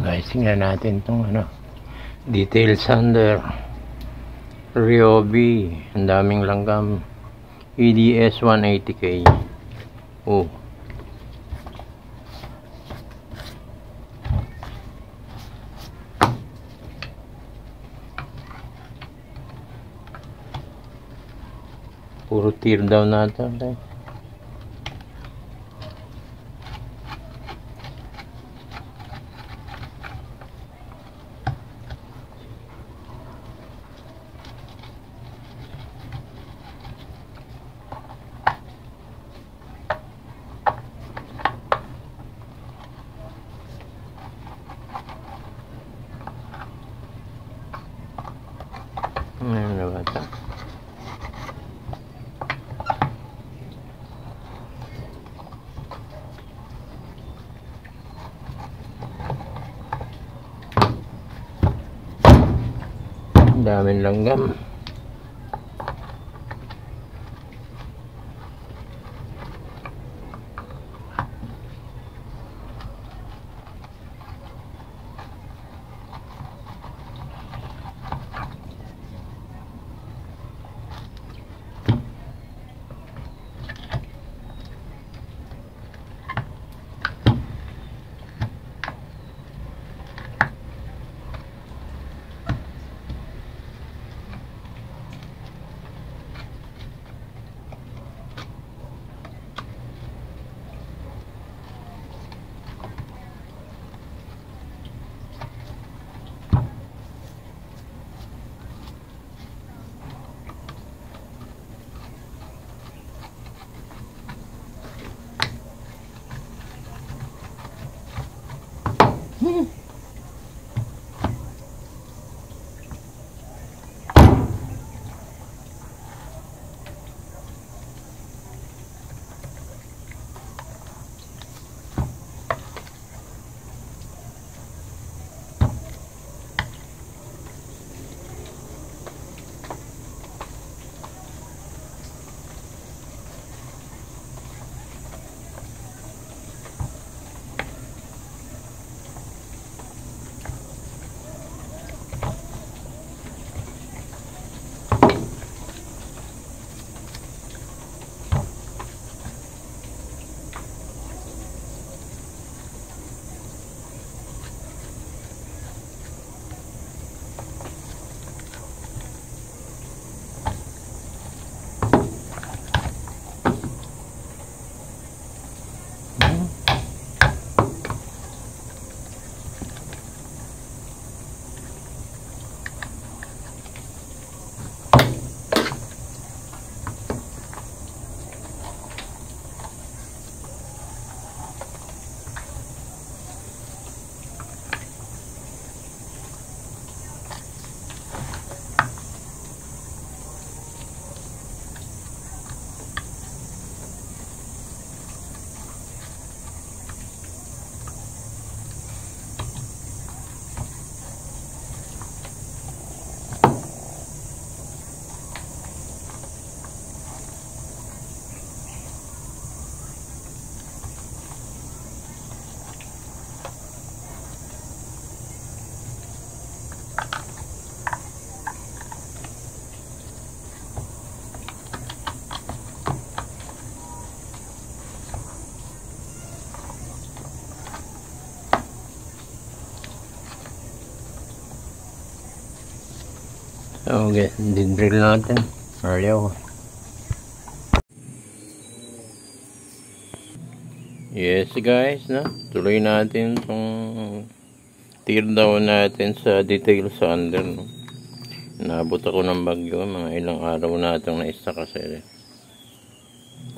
Guys, tingnan natin itong ano, detail sander Ryobi. Ang daming langgam. EDS 180K. Oh, puro tear down natin, guys. Ngayon na bata. Daming langgam. Okay, din-drill natin. Earlier. Yes guys, no? Tuloy natin itong tear down natin sa detail sander, no? Nabot ako ng bagyo, mga ilang araw na itong naista kasi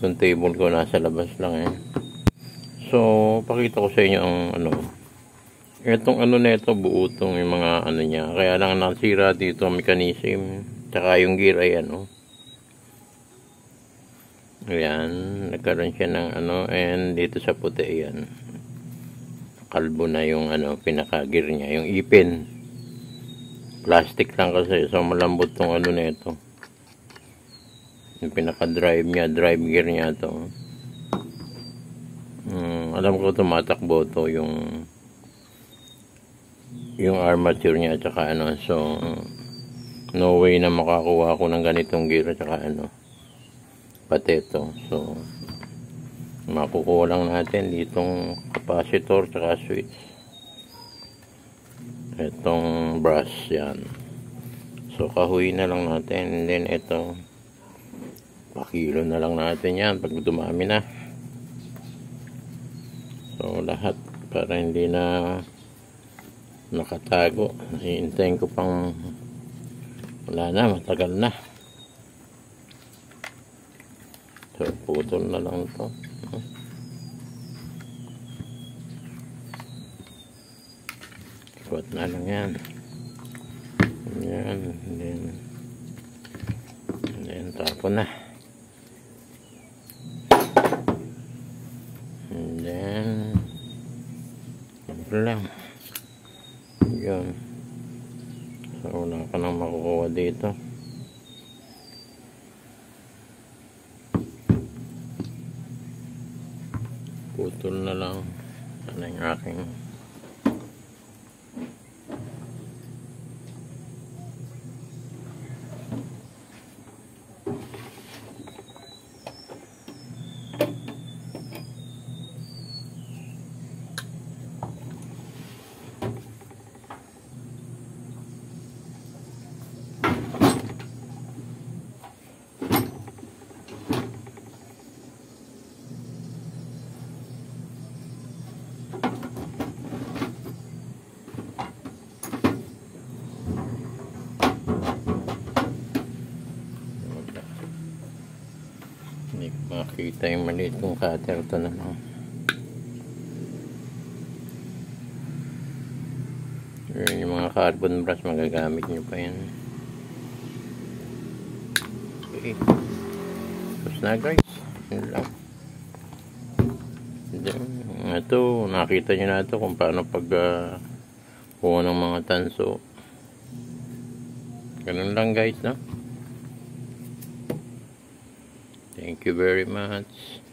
itong table ko nasa labas lang eh. So, pakita ko sa inyo ang ano. Itong ano na ito, buo itong yung mga ano niya. Kaya lang nasira dito ang mechanism. Tsaka yung gear ay ano. Ayan, nagkaroon siya ng ano. And dito sa puti, ayan. Kalbo na yung ano, pinaka-gear niya. Yung ipin. Plastic lang kasi. So, malambot tong ano na ito. Yung pinaka-drive niya, drive gear niya ito. Alam ko tumatakbo to yung yung armature niya at saka ano. So no way na makakuha ako ng ganitong gear at saka ano, pati ito. So makukuha lang natin ditong capacitor at saka switch, itong brush yan. So kahoy na lang natin, and then ito pakilo na lang natin yan pag dumami na. So lahat para hindi na nakatago. Hihintayin ko pang wala na, matagal na. So putol na lang ito. Ikot na lang yan. Yan, and then tapon na. And then simple lang yun. So wala ka nang makukuha dito. Putol na lang. Ano yung aking hindi ko makita yung maliit kong cutter. Ito na lang. Yung mga carbon brush magagamit nyo pa yan. Okay, tapos na guys, yun lang. Ito nakita nyo na ito kung paano pag kuha ng mga tanso. Ganun lang guys, no? Thank you very much.